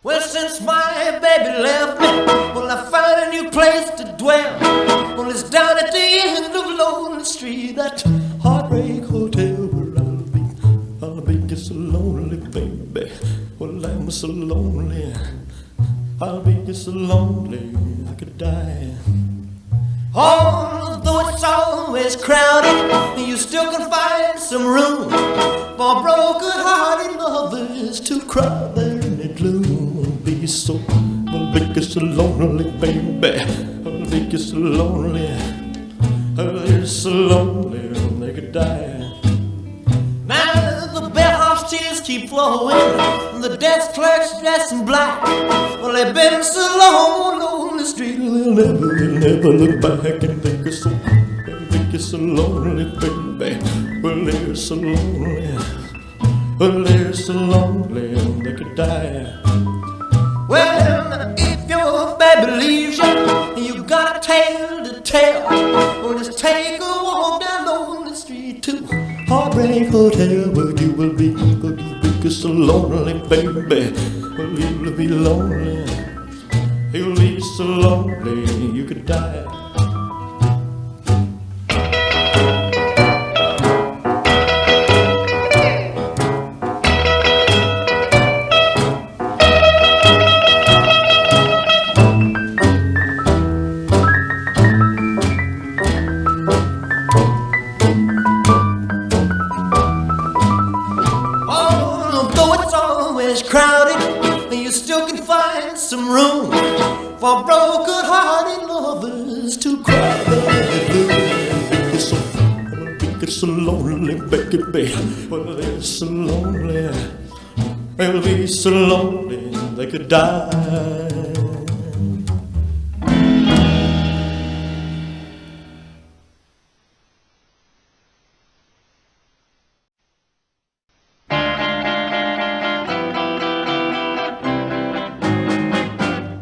Well, since my baby left me, well, I found a new place to dwell. Well, it's down at the end of Lonely Street, that heartbreak hotel where I'll be just so lonely, baby. Well, I'm so lonely, I'll be just so lonely, I could die. Although it's always crowded, you still can find some room for broken-hearted lovers to cry there in the gloom. I'll be so lonely, baby. I'll be so lonely, I'll be so lonely, they could die. Now the bellhop's tears keep flowing, the desk clerk's dressed in black. Well, they've been so long on the street, they'll never look back and think it's so lonely, baby. Well, they're so lonely, well, they're so lonely, they could die. Well, if your baby leaves you, you got a tale to tell. Well, just take a walk down on the street to Heartbreak Hotel, where you will be so lonely, baby. Well, you'll be lonely, you'll be so lonely, you could die. Crowded, you still can find some room for broken-hearted lovers to cry. Be so lonely, baby. Well, they're so lonely, they'll be so lonely they could die.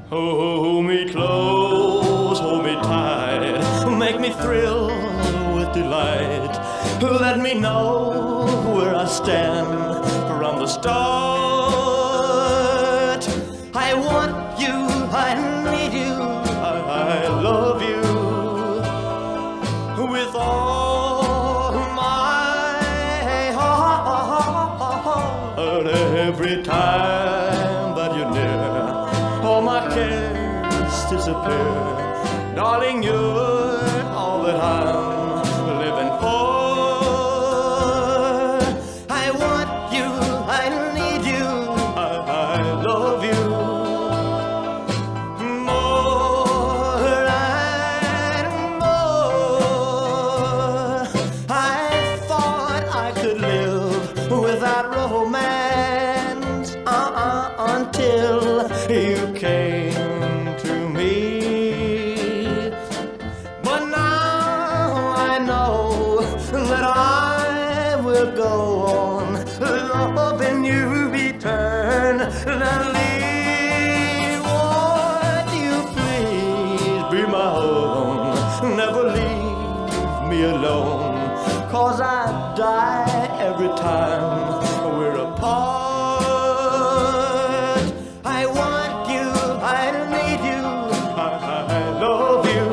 Hold me close, hold me tight, make me thrill with delight. Let me know where I stand from the start. I want you, I need you, I love you with all my heart. Every time that you're near, all my cares disappear. Darling, you're all that I'm living for. I want you, I need you, I love you more and more. I thought I could live without romance until you came to me. But now I know that I will go on loving you eternally. Won't you please be my own, never leave me alone, 'cause I die every time we're apart. I want you, I need you, I love you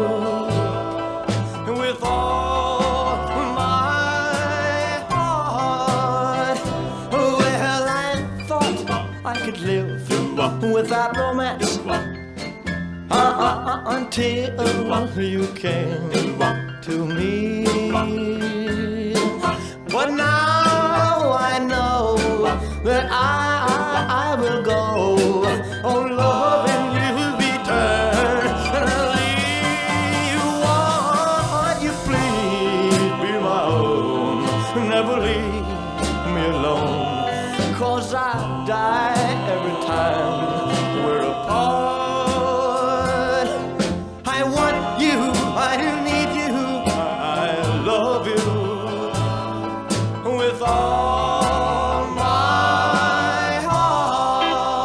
with all my heart. Well, I thought I could live without romance until you came to me. But now I know that I will go on loving you eternally. Won't you please be my own, never leave me alone, 'cause I die every time we're apart. I want you, I need you, I love you with all my heart.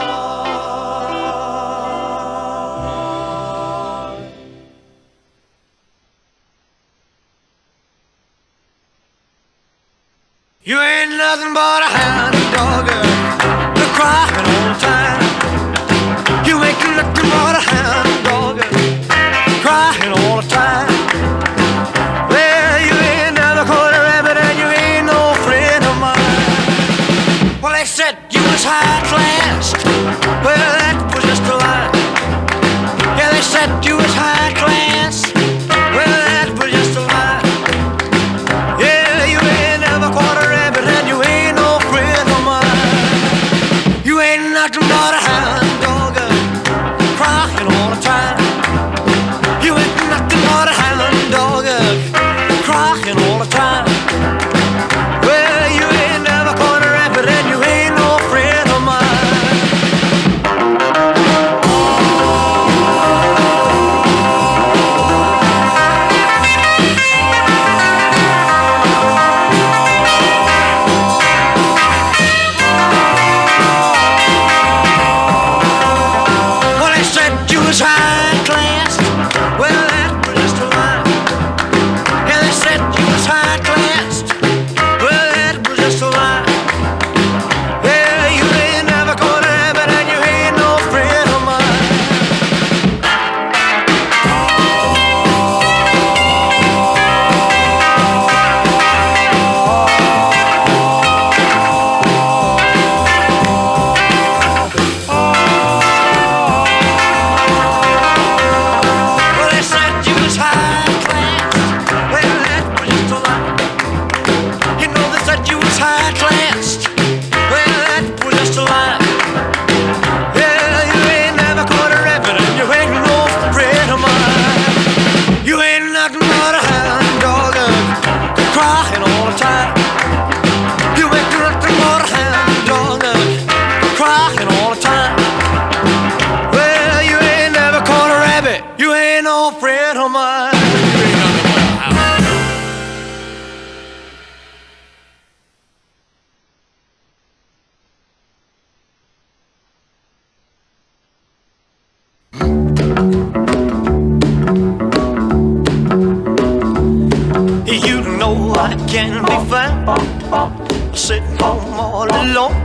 I can be found sitting home all alone.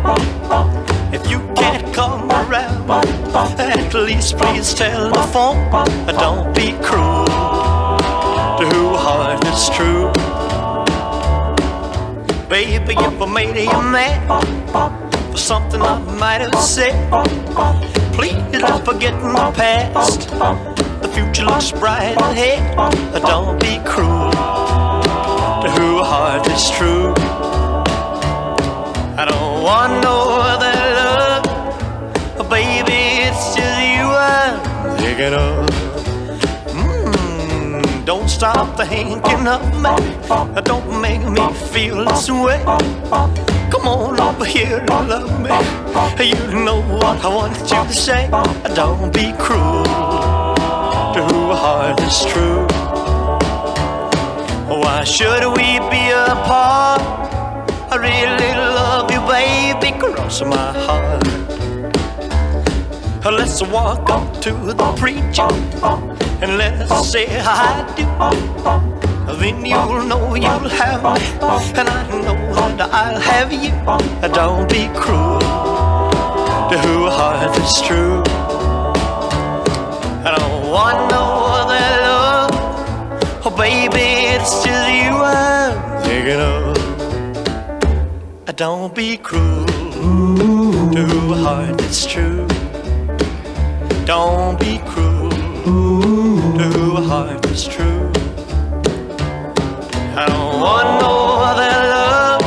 If you can't come around, at least please telephone. Don't be cruel to whose heart is true. Baby, if I made you mad for something I might have said, please don't forget my past. The future looks bright ahead. Don't be cruel to whose heart is true. I don't want no other love, baby, it's just you I'm thinking of. Don't stop thinking of me, don't make me feel this way. Come on over here and love me, you know what I want you to say. Don't be cruel to whose heart is true. Why should we be apart? I really love you, baby, cross my heart. Let's walk up to the preacher and let's say I do. Then you'll know you'll have me, and I know that I'll have you. Don't be cruel to whose heart is true. I don't want no other love, oh baby, it's just you I'm thinking of. Don't be cruel to whose heart is true. Don't be cruel to whose heart is true. I don't want no other love,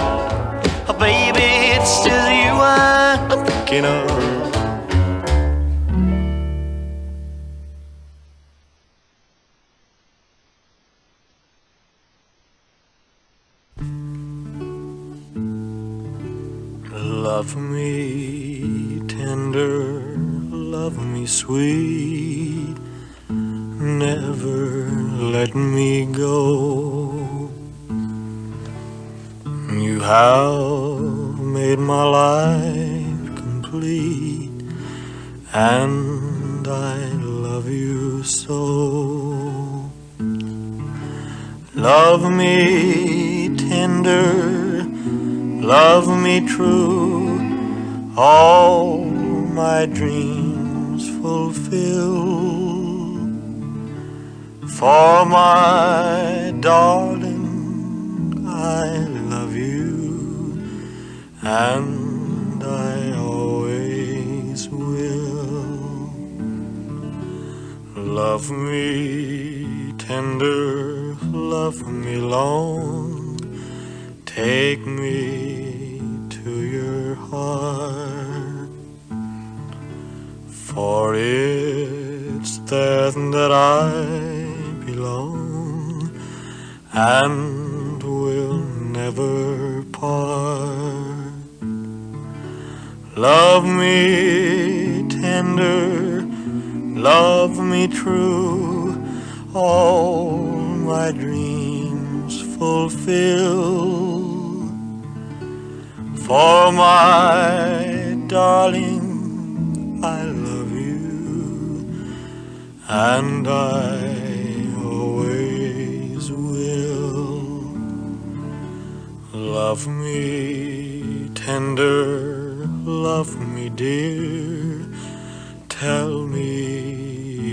oh baby, it's just you I'm thinking of. Love me tender, love me sweet, never let me go. You have made my life complete, and I love you so. Love me tender, love me true, all my dreams fulfill. For my darling, I love you, and I always will. Love me tender, love me long, take me to your heart, for it's there that I belong and will never part. Love me tender, love me true, all my dreams fulfill. For my darling, I love you, and I always will. Love me tender, love me dear, tell me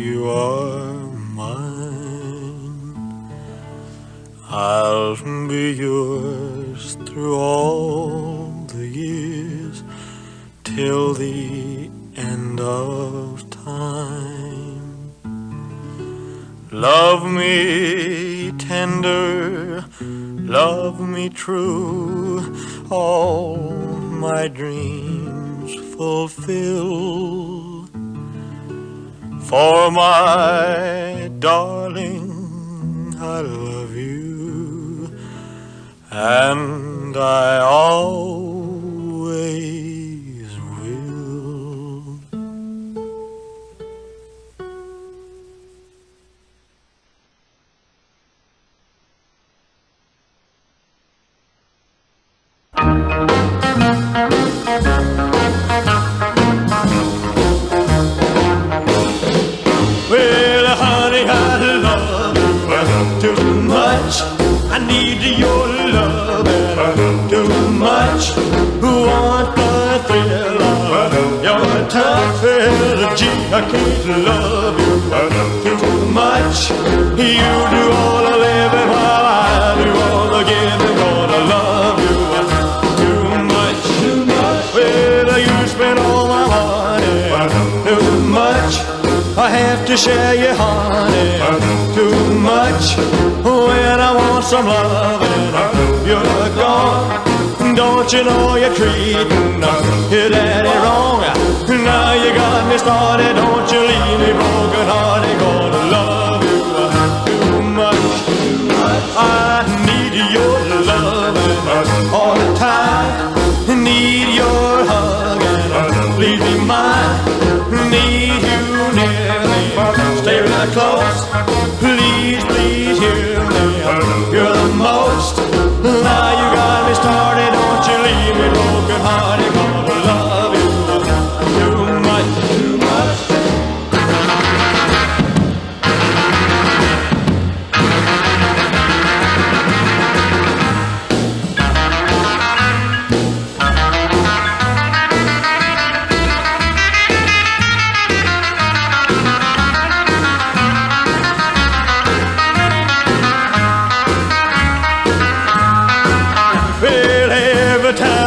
you are mine. I'll be yours through all the years, till the end of time. Love me tender, love me true, all my dreams fulfill. For my darling, I love you, and I always will. Well, honey, I love you too much. I need your love. I can't love you too much. You do all the living while I do all the giving. Gonna love you too much, too much. Well, you spend all my money too much. I have to share your honey too much. When I want some loving, you're gone. Don't you know you're treating your daddy wrong? Now you got me started. Don't you leave me broken hearted. Gonna love you too much. I need your loving all the time. Need your hugging, please be mine. Need you near me, stay right close. Please, please hear me. You're the most. Now you got me started. Don't you leave me broken hearted. Gonna love you too much, too much.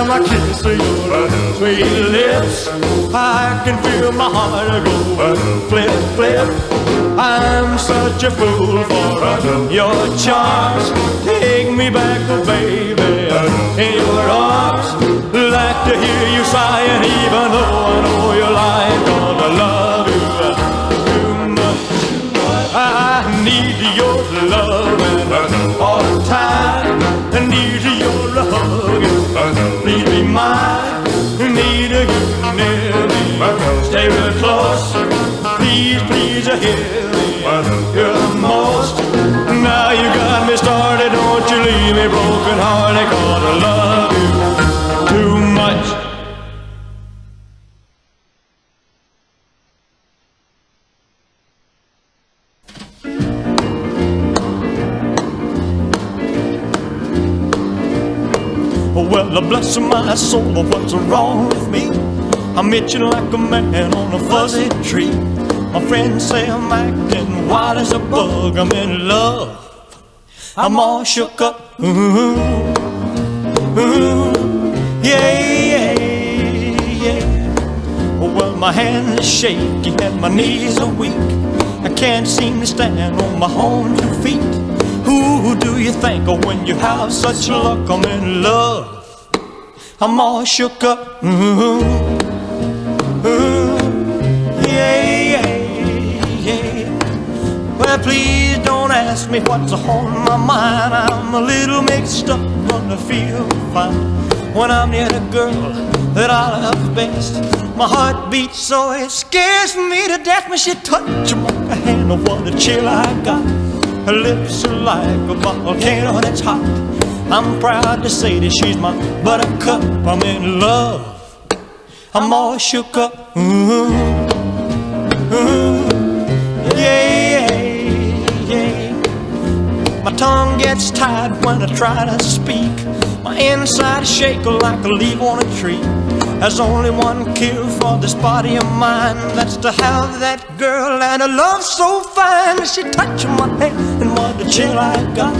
I kiss your sweet lips, I can feel my heart go flip, flip. I'm such a fool for your charms. Take me back, oh baby, in your arms. Like to hear you sighing, even though I know you're lying. Gonna love you too much. I need your loving all the time. I need your hugging. Please be mine. Need you near me. Stay real close. Please, please hear me. You're the most. Now you got me started. Don't you leave me broken hearted. Gonna love you too much. Well, bless my soul, what's wrong with me? I'm itching like a man on a fuzzy tree. My friends say I'm acting wild as a bug. I'm in love, I'm all shook up. Ooh, ooh, yeah, yeah, yeah. Well, my hands are shaky and my knees are weak. I can't seem to stand on my own 2 feet. Who do you think of when you have such luck? I'm in love, I'm all shook up. Ooh, ooh, yeah, yeah, yeah. Well, please don't ask me what's on my mind. I'm a little mixed up, but I feel fine when I'm near the girl that I love best. My heart beats so it scares me to death when she touches my hand. Oh, what a chill I got. Her lips are like a volcano that's hot. I'm proud to say that she's my buttercup. I'm in love, I'm all shook up. Ooh, ooh, yeah, yeah, yeah. My tongue gets tied when I try to speak. My inside shake like a leaf on a tree. There's only one cure for this body of mine. That's to have that girl and a love so fine. She touched my hand and what a chill I got.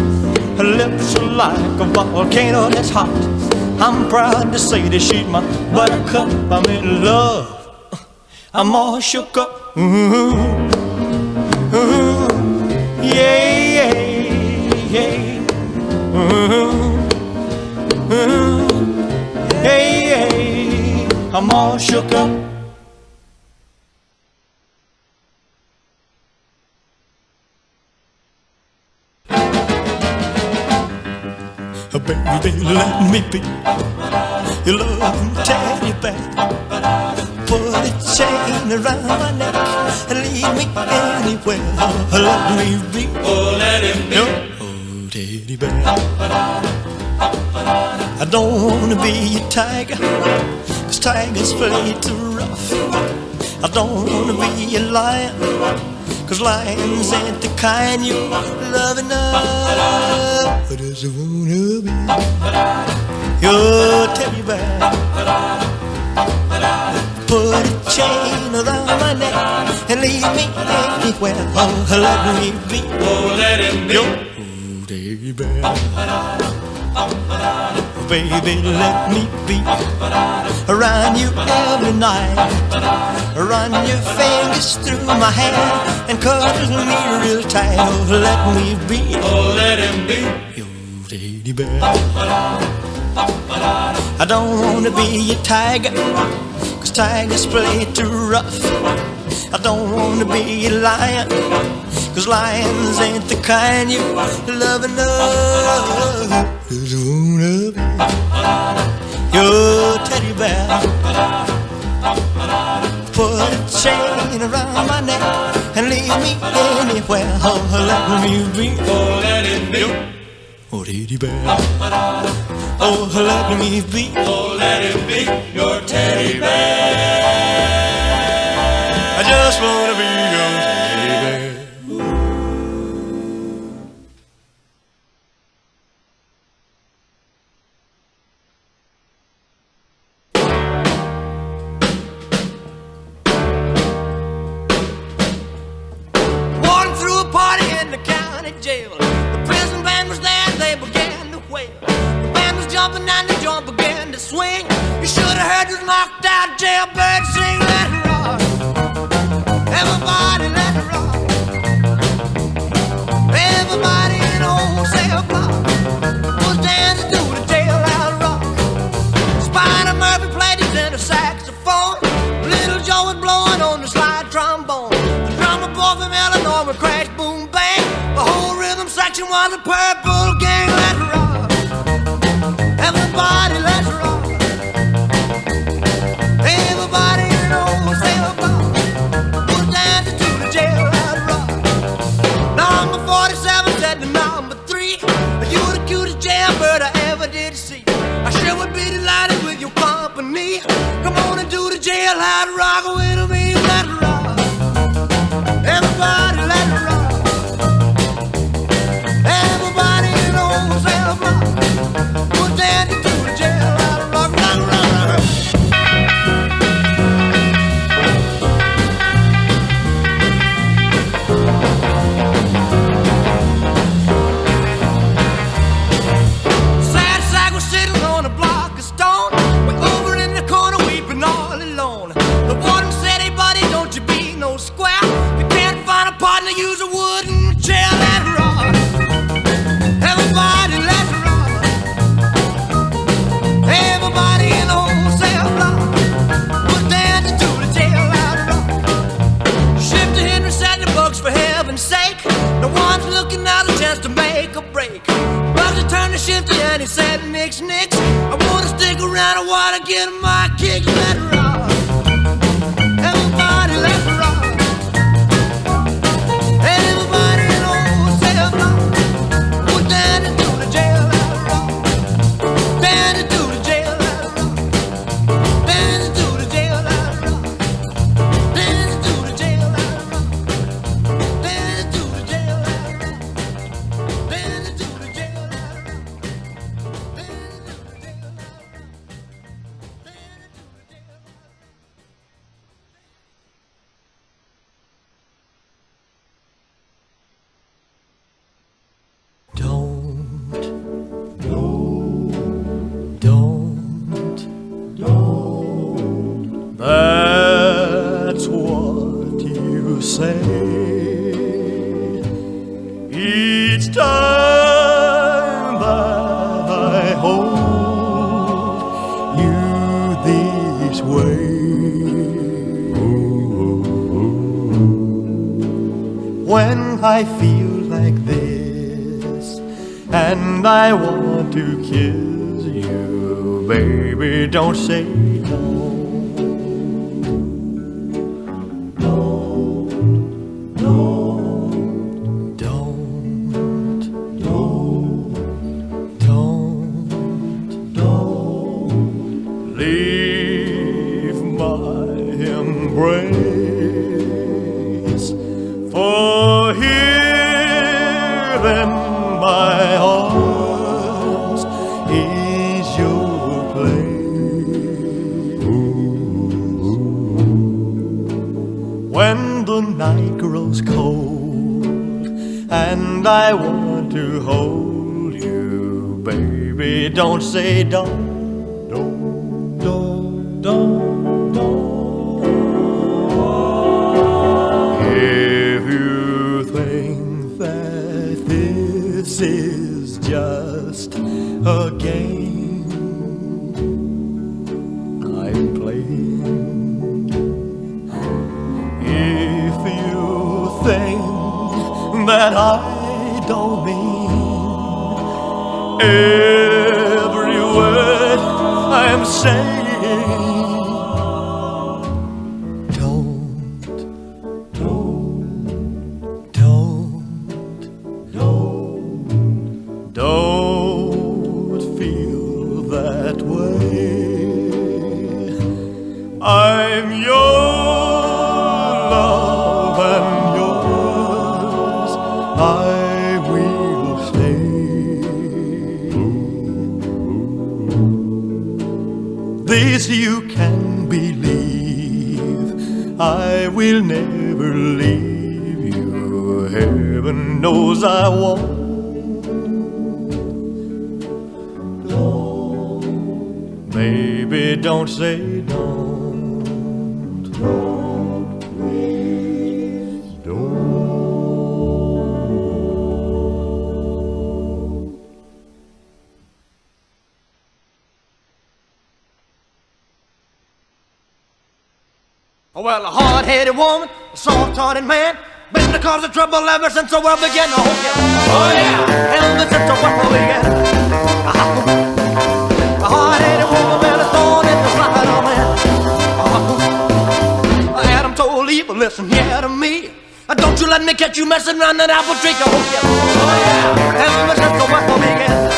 Her lips are like a volcano that's hot. I'm proud to say that she's my buttercup. I'm in love, I'm all shook up. Ooh, ooh, yeah, yeah, yeah. Ooh, ooh, yeah, yeah. I'm all shook up. Baby, let me be your loving teddy bear. Put a chain around my neck and lead me anywhere. Let me be, oh, let him be your teddy bear. I don't wanna be a tiger, 'cause tigers play too rough. I don't wanna be a lion, 'cause lions ain't the kind you love enough. I just wanna be your teddy bear. Put a chain around my neck and leave me anywhere. Oh, let me be. Oh, let him be. Your baby. Baby, let me be around you every night. Run your fingers through my hair and cuddle me real tight. Oh, let me be. Oh, let him be. Your teddy bear. I don't wanna be a tiger, 'cause tigers play too rough. I don't wanna be a lion, 'cause lions ain't the kind you love enough. Just wanna be your teddy bear. Put a chain around my neck and leave me anywhere. Oh, let me be. Oh, let him be. Oh, teddy bear. Oh, let me be. Oh, let him be your teddy bear. I just wanna be your teddy bear. Walking through a party in the county jail. The prison band was there, they began to wail. The band was jumping and the joint began to swing. You should have heard this knocked out jailbird sing. Let it rock, everybody let it rock. Everybody in the whole cell block was dancing to the jailhouse rock. Spider Murphy played his inner saxophone. Little Joe was blowing on the slide trombone. The drummer boy from Illinois would crash, boom, bang. The whole rhythm section was a purple gang. Let it rock, everybody let it rock. Everybody in the whole cell block was dancing to the jailhouse rock. Number 47 said to number 3, you were the cutest jailbird I ever did see. I sure would be delighted with your company. Come on and do the jailhouse rock with me. Let it rock, everybody let it rock. Everybody in the whole cell block was dancing to the jailhouse rock. Rock, rock, rock, rock. Sad sack was sitting on a block of stone, way over in the corner weeping all alone. The warden said, hey buddy, don't you be no square. If you can't find a partner, use a wooden chair. Let it rock, everybody let it rock. Everybody in the whole cell block was dancing to the jailhouse rock. Shifter Henry said the books for heaven's sake. No one's looking out a chance to make a break. Bugsy turned to Shifty and he said, nix, nix. I wanna stick around, I wanna get my kicks. Let it rock, everybody let it rock. Everybody in the whole cell block was dancing to the jailhouse rock. Dancing to the jailhouse rock. Dancing to the jailhouse rock. Dancing to the jailhouse rock. Dancing to the jailhouse rock. Dancing to the jailhouse rock. That's what you say each time that I hold you this way. When I feel like this and I want to kiss you, baby, don't say no. Leave my embrace, for here in my arms is your place. Ooh. when the night grows cold and I want to hold you, baby, don't say don't, don't, don't, don't, don't. If you think that this is just a game I'm playing, if you think that I don't mean every word I'm saying, don't feel that way. I'm your love and yours I will stay. This you can believe, I will never leave you. Heaven knows I won't. Baby, don't say don't, don't, please don't. Well, a hard-headed woman, a soft-hearted man, been the cause of trouble ever since the world began. Oh yeah, ever since the world began. A hard-headed woman with a thorn in the side of man. Adam told Eve, listen here to me. Don't you let me catch you messing around that apple tree. Oh yeah, ever since the world began.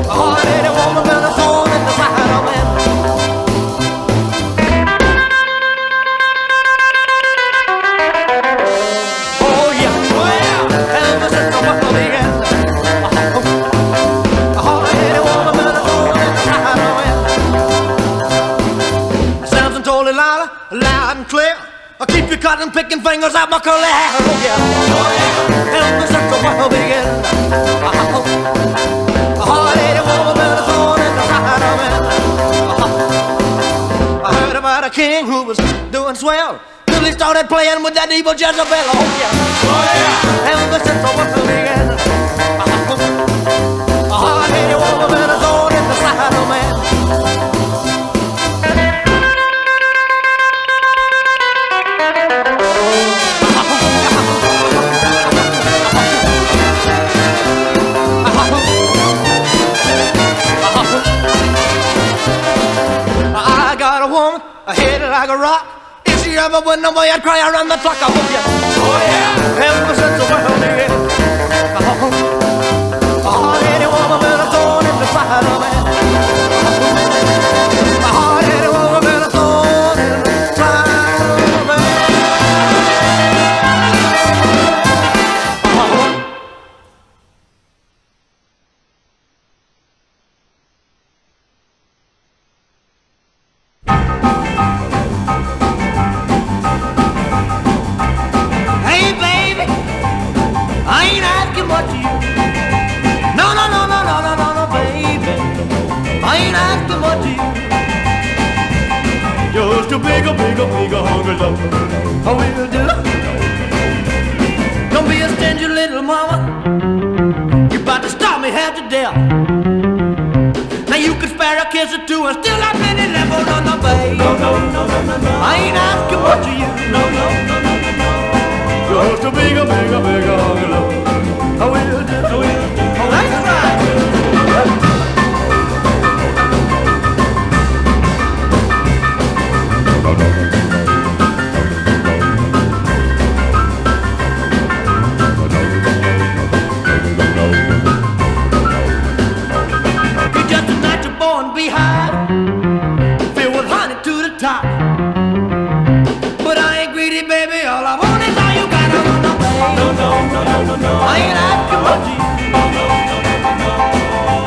A hard-headed woman with a thorn in the side of man. Oh yeah, ever since the world began. Loud and clear, I'll keep you cutting, picking fingers out my curly hair. Oh yeah, ever since the world began. A hard-headed woman with a thorn in the side of man. I heard about a king who was doing swell till he started playing with that evil Jezebel. Oh yeah, ever since the world began. A hard-headed woman with a thorn in the side of man. Like a rock. If she ever went away, I'd cry around the clock. I hope you. Oh yeah, ever since the world began. A hard-headed woman with a thorn in the side of man. A hard-headed woman with a thorn in the side of man. Big hungry love, I will do. Don't be a stingy little mama. You about to starve me half to death. Now you can spare a kiss or two and still have many levels on the bay. No, no, no, no, no, no. I ain't asking much of you. No, no, no, no, no, no. Just a big hungry love, I will do. I will do. Oh, that's right. But I ain't greedy, baby. All I want is all you got on the way. No, no, no, no, no, no. I ain't asking much of you. No, no, no, no, no, no.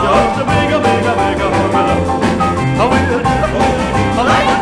Just a big hungry love. I will do. I like it.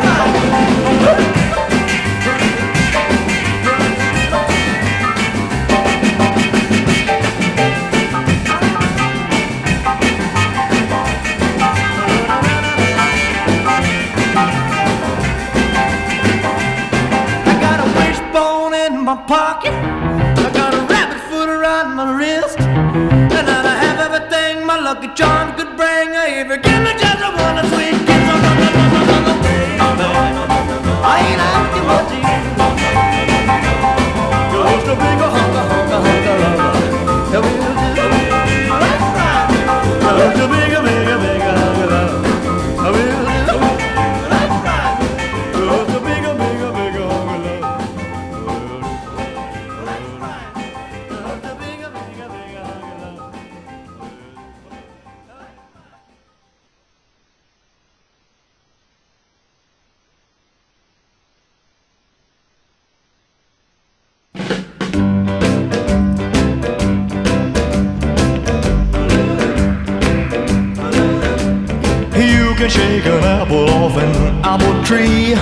shake an apple off an apple tree.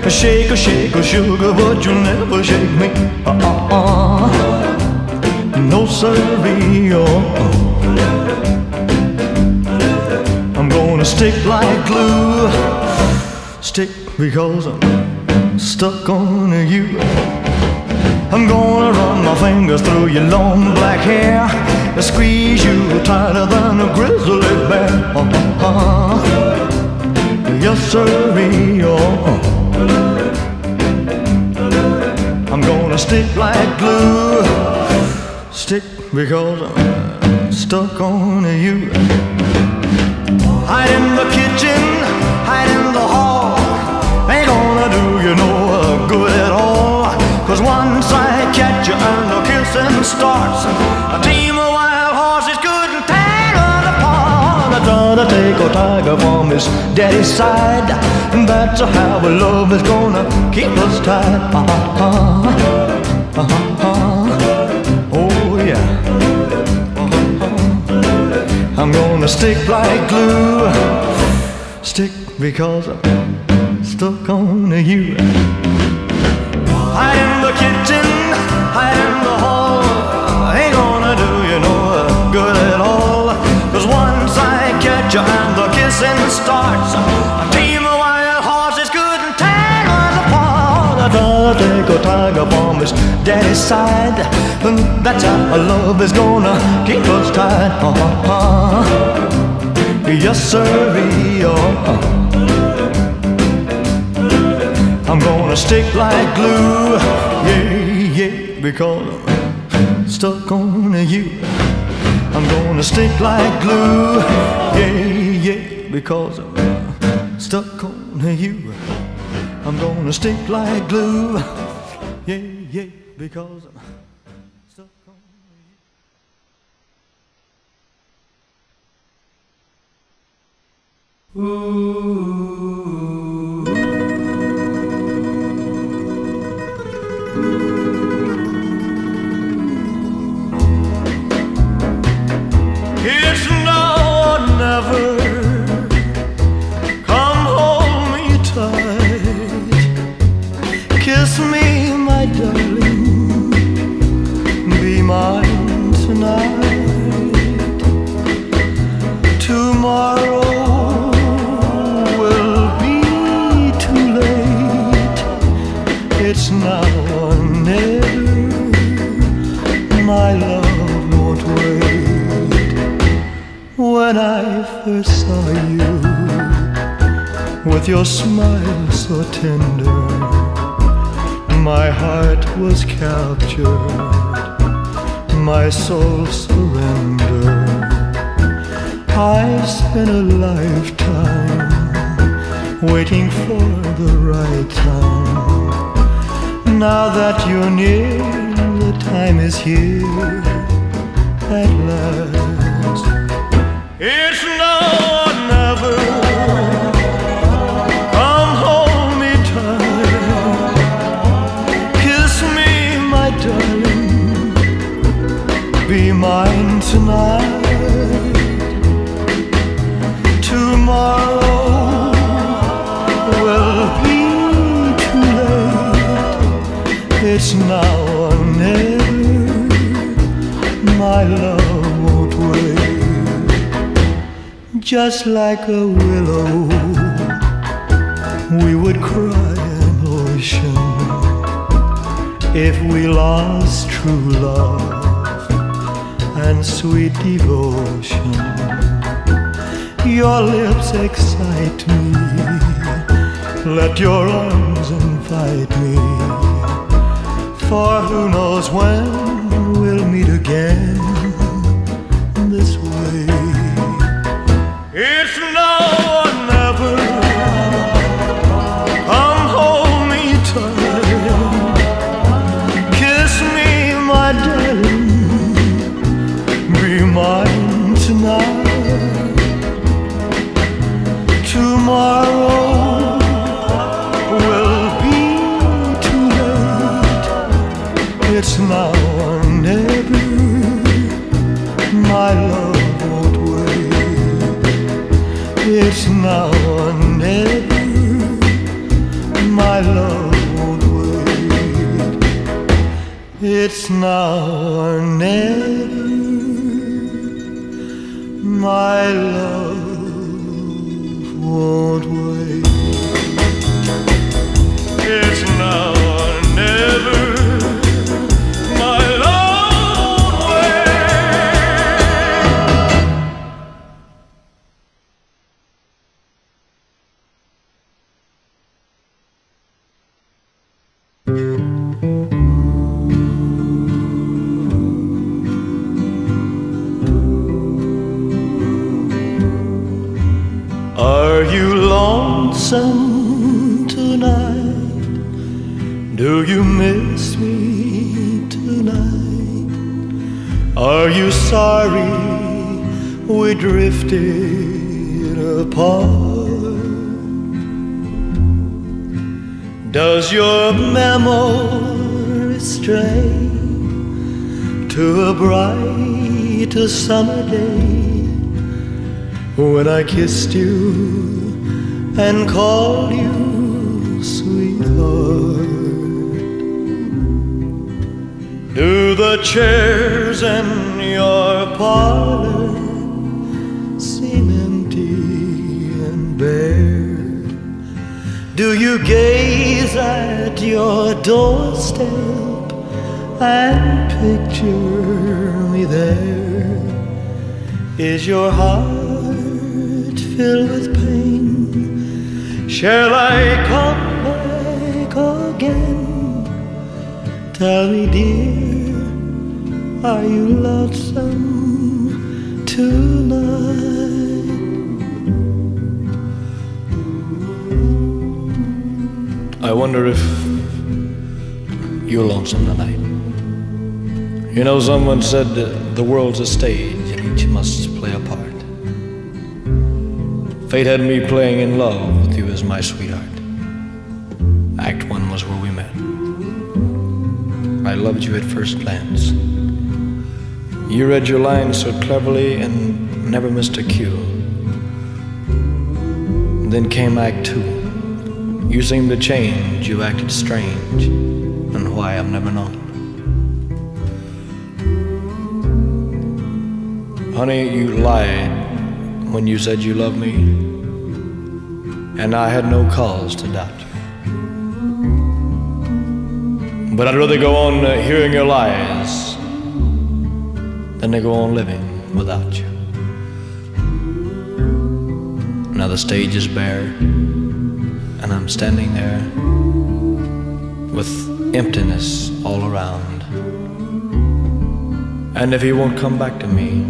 Shake a sugar, but you'll never shake me. No siree, I'm gonna stick like glue. Stick because I'm stuck on you. I'm gonna run my fingers through your long black hair, squeeze you tighter than a grizzly bear. Yes, sirree, I'm gonna stick like glue. Stick because I'm stuck on you. Hide in the kitchen, hide in the hall, ain't gonna do you no good at all. 'Cause once I catch you and the kissing starts, a team of wild horses couldn't tear us apart. I try to take a tiger from his daddy's side, and that's how our love is gonna keep us tied. Oh yeah. I'm gonna stick like glue. Stick because I'm stuck on you. Hide in the kitchen, hide in the hall, ain't gonna do you no good at all. 'Cause once I catch you and the kissing starts, a team of wild horses couldn't tear us apart. I try to take a tiger from his daddy's side, and that's how our love is gonna keep us tied. Yes, sirree, I'm gonna stick like glue, yeah, yeah, because I'm stuck on you. I'm gonna stick like glue, yeah, yeah, because I'm stuck on you. I'm gonna stick like glue, yeah, yeah, because I'm stuck on you. It's now or never. Come hold me tight, kiss me, my darling, be mine tonight. Tomorrow will be too late. It's now or never. My love won't wait. When I first saw you, with your smile so tender, my heart was captured, my soul surrendered. I spent a lifetime waiting for the right time. Now that you're near, the time is here at last. It's now or never. Come hold me tight, kiss me, my darling, be mine tonight. Tomorrow will be too late. It's now or never. My love won't wait. Just like a willow, we would cry an ocean if we lost true love and sweet devotion. Your lips excite me, let your arms invite me, for who knows when we'll meet again this way. It's now or never. Come hold me tight, kiss me, my darling, be mine tonight. Tomorrow will be too late. It's now or never. My love won't wait. It's now or It's now or never, my love won't wait. It's now or never, my love won't Are you lonesome tonight? Do you miss me tonight? Are you sorry we drifted apart? Does your memory stray to a bright summer day when I kissed you and called you sweetheart? Do the chairs in your parlor seem empty and bare? Do you gaze at your doorstep and picture me there? Is your heart filled with pain? Shall I come back again? Tell me, dear, are you lonesome tonight? I wonder if you're lonesome tonight. You know, someone said the world's a stage and each must play a part. Fate had me playing in love with you as my sweetheart. Act 1 was where we met. I loved you at first glance. You read your lines so cleverly and never missed a cue. Then came Act 2. You seemed to change, you acted strange, and why I've never known. Honey, you lied when you said you loved me, and I had no cause to doubt you. But I'd rather go on hearing your lies than to go on living without you. Now the stage is bare, and I'm standing there with emptiness all around. And if he won't come back to me,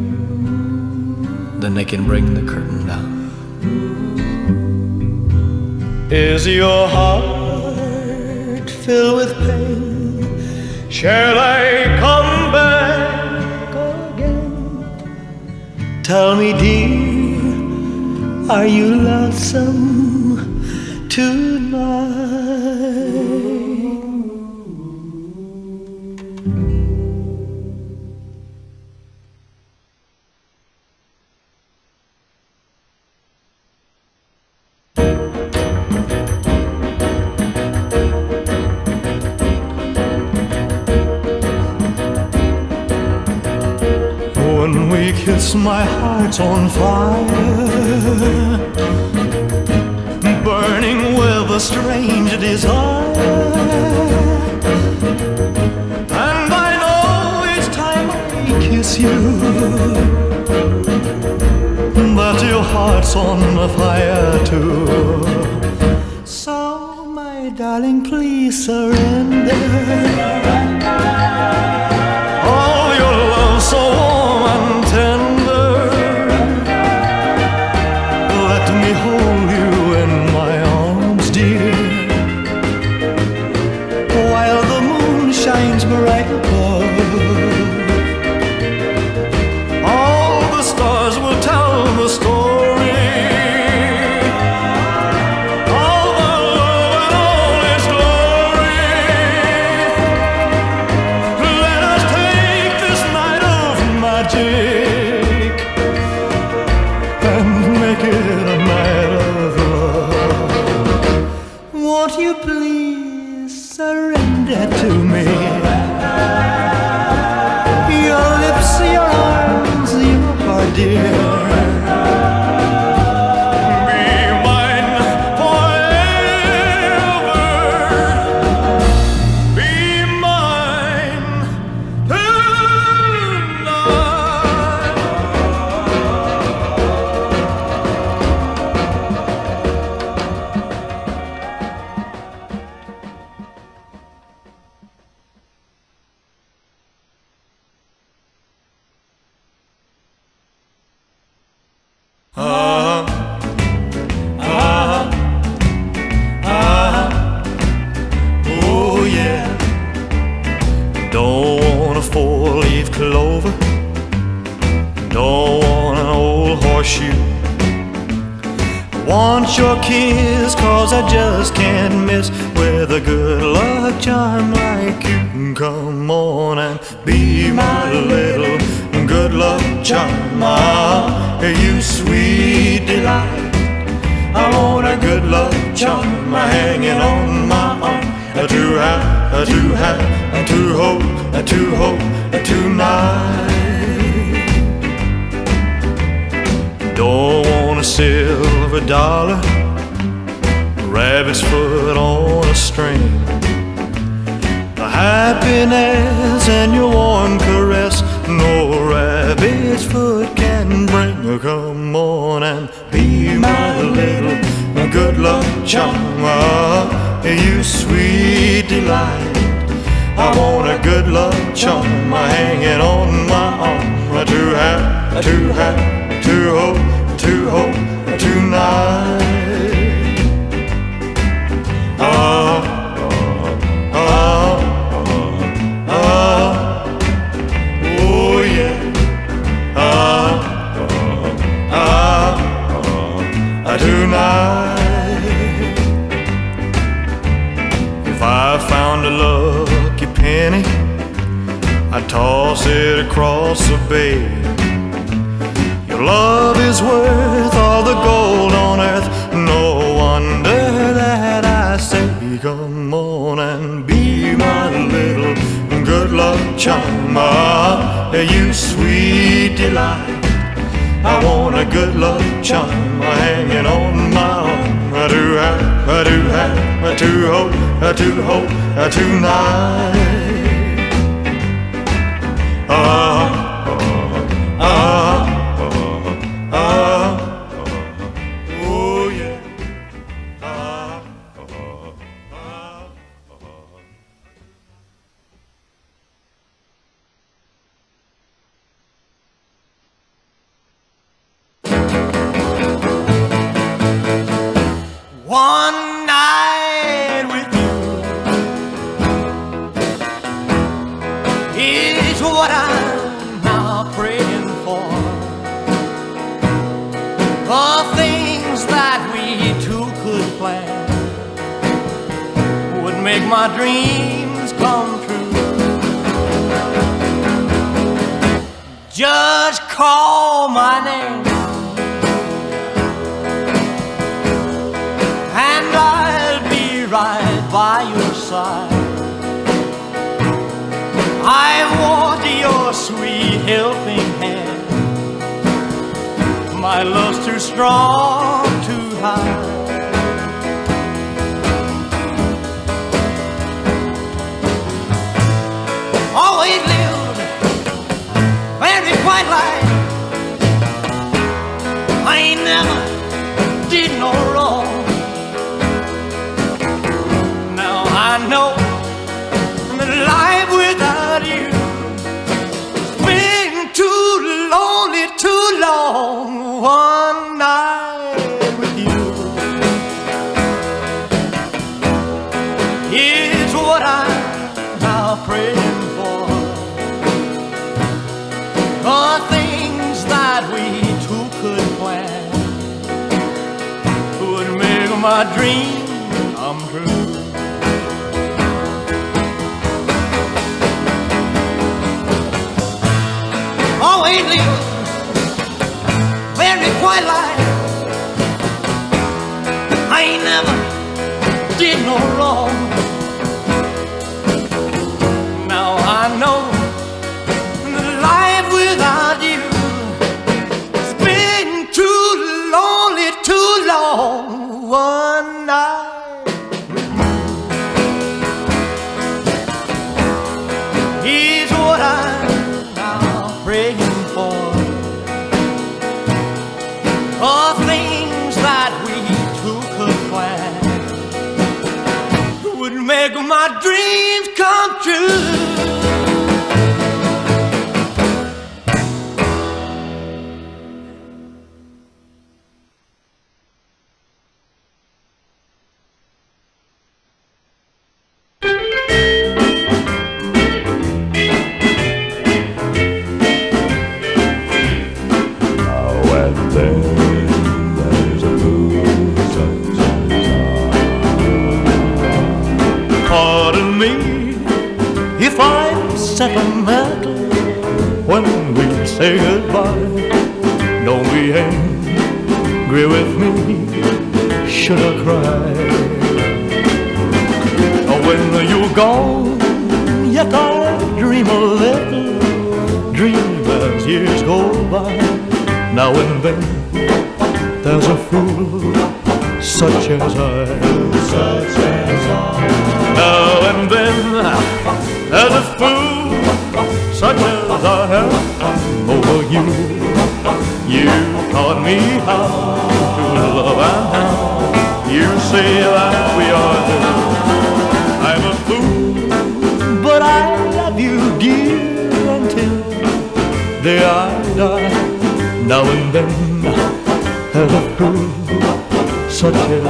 then they can bring the curtain down. Is your heart filled with pain? Shall I come back again? Tell me, dear, are you lonesome tonight? When we kiss, my heart's on fire, burning with a strange desire. And I know each time I kiss you that your heart's on fire too. So, my darling, please surrender. Oh, your love so warm and tender. Let me hold you in my arms, dear, while the moon shines bright above. All the stars will tell the story, all the love and all its glory. Let us take this night of magic and make it a night of love. Won't you please surrender to me? yeah. Don't want a four-leaf clover, don't want an old horseshoe. Want your kiss, cause I just can't miss with a good luck charm like you. Come on and be my little good luck charm. Ah, you sweet delight. I want a good luck charm hanging on my arm. To have, to hope tonight. Don't want a silver dollar, rabbit's foot on a string. The happiness and your warm caress no rabbit's foot can bring. Come on and be my little good luck charm. Ah, you sweet delight. I want a good luck charm hanging on my arm. To hope tonight. Oh yeah. Tonight. If I found a lucky penny, I'd toss it across the bay. Your love is worth all the gold on earth. No wonder that I say, come on and be my little good luck charm. Ah, you sweet delight. I want a good luck charm hanging on my arm. To hope tonight. Oh yeah. One night with you is what I'm now praying for. The things that we two could plan would make my dreams come true. Just call my name and I'll be right by your side. I want your sweet helping hand. My love's too strong to hide. Always lived very quiet life. I ain't never did no wrong. Now I know that life without you has been too lonely, too long. One night with you is what I'm now praying for. The things that we two could plan would make my dream come true. Always live very quiet life. I ain't never did no wrong. Now I know that life without you has been too lonely, too long. One night is what I'm now praying for. The things that we two could plan if I'm sentimental when we say goodbye. Don't be angry with me, should I cry? When you're gone, yet I dream a little dream as years go by. Now and then there's a fool such as I. Now and then there's a fool such as I am over you. You taught me how to love, and now you say that we are two. I'm a fool, but I love you, dear, until the day I die. Now and then there's a fool such as I.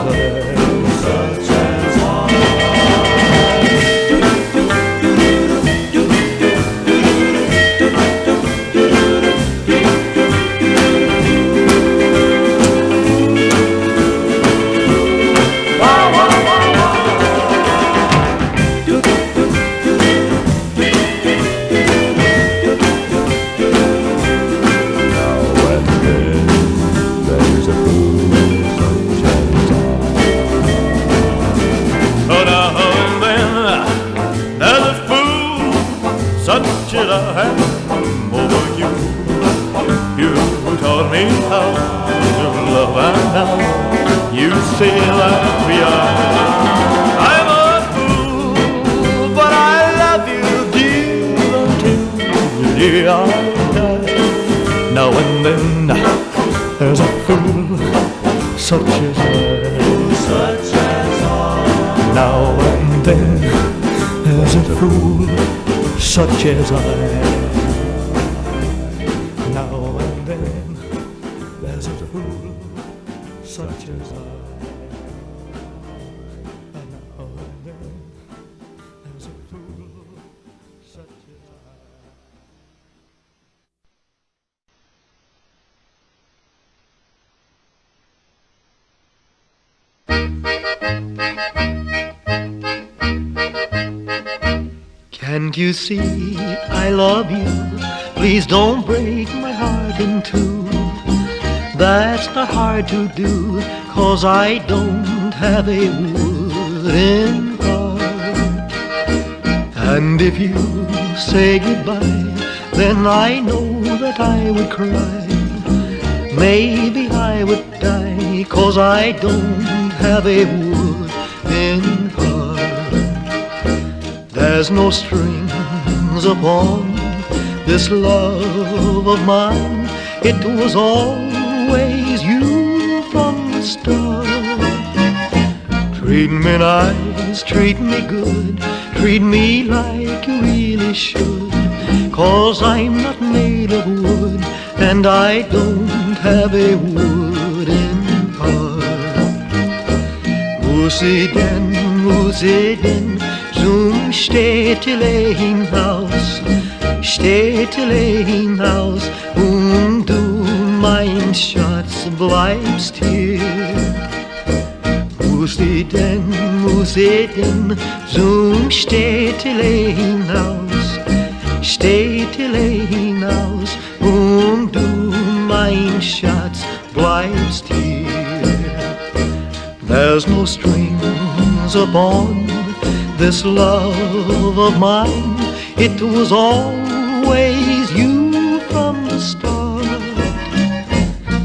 Now and then there's a fool such as I. Now and then there's a fool such as I. Now and then there's a fool such as I. Now and then there's a fool such as I. Can't you see I love you? Please don't break my heart in two. That's not hard to do, 'cause I don't have a wooden heart. And if you say goodbye, then I know that I would cry. Maybe I would die, 'cause I don't have a wooden heart. There's no strings upon this love of mine. It was always you from the start. Treat me nice, treat me good, treat me like you really should, 'cause I'm not made of wood, and I don't have a wooden heart. Musiden, zum Städtele hinaus, und du, mein Schatz, bleibst hier. Musiden, zum Städtele hinaus, und du, mein Schatz, bleibst hier. There's no strings upon this love of mine. It was always you from the start.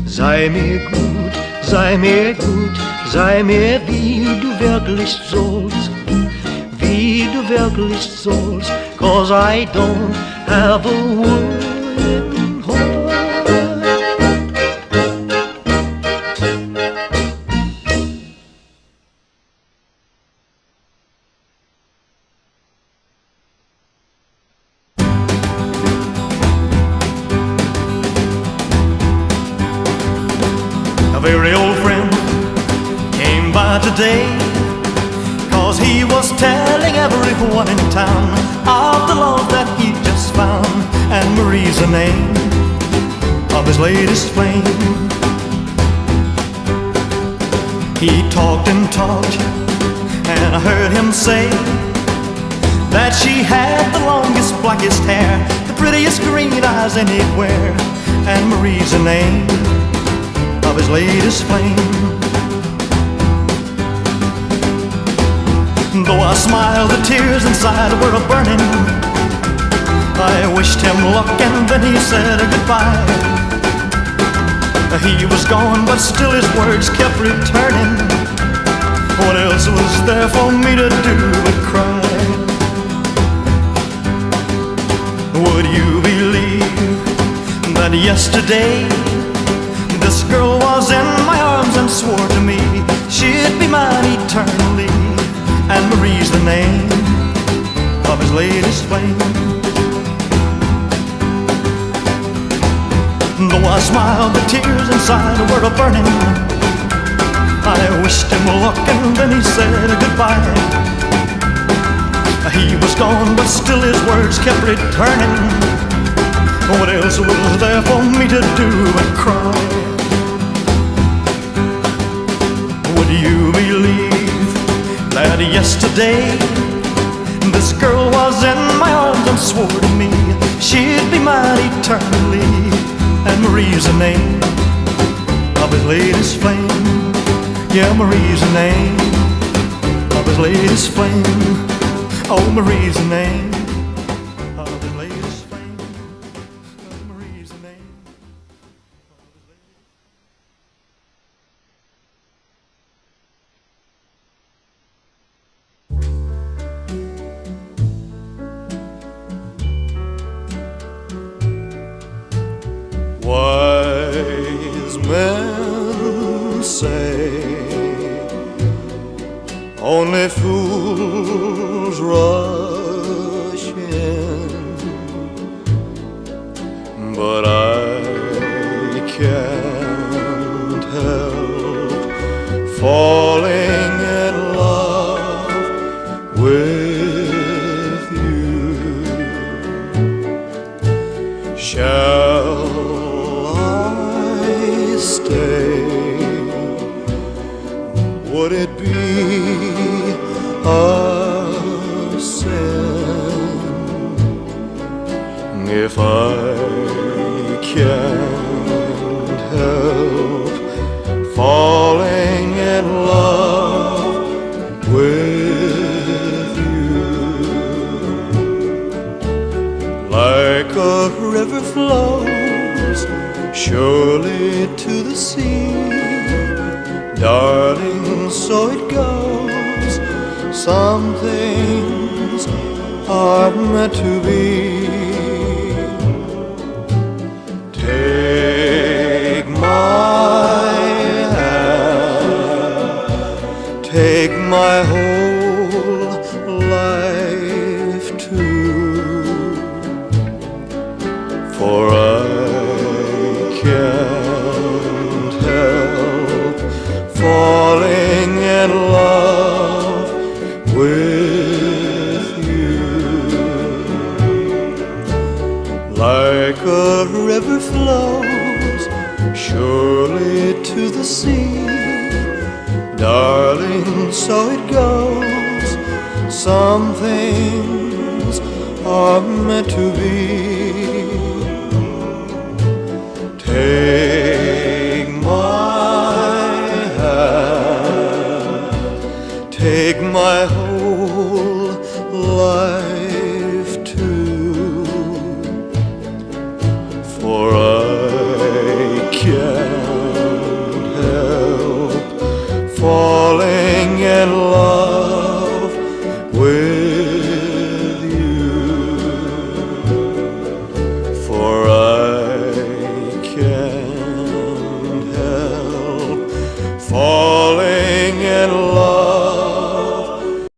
Sei mir gut, sei mir wie du wirklich sollst, 'cause I don't have a wooden heart. A very old friend came by today, 'cause he was telling everyone in town of the love that he just found. And Marie's the name of his latest flame. He talked and talked, and I heard him say that she had the longest, blackest hair, the prettiest green eyes anywhere, and Marie's the name of his latest flame. Though I smiled, the tears inside were a-burning. I wished him luck and then he said goodbye. He was gone, but still his words kept returning. What else was there for me to do but cry? Would you believe that yesterday this girl was in my arms and swore to me she'd be mine eternally, and Marie's the name of his latest flame. Though I smiled, the tears inside were a-burning. I wished him luck and then he said goodbye. He was gone, but still his words kept returning. What else was there for me to do but cry? Would you believe that yesterday this girl was in my arms and swore to me she'd be mine eternally, and Marie's the name of his latest flame. Yeah, Marie's the name of his latest flame. Oh, Marie's the name of his latest flame. Oh, Marie's the name of his latest. Wise men say only fools rush in, but I can't help falling in love with you. Shall I stay? Would it be a sin if I can't help falling in love with you? Like a river flows surely to the sea, darling, so it goes. Some things are meant to be. Take my hand, take my whole life too, for I can't help falling in love with you. Like a river flows surely to the sea, darling, so it goes. Some things are meant to be.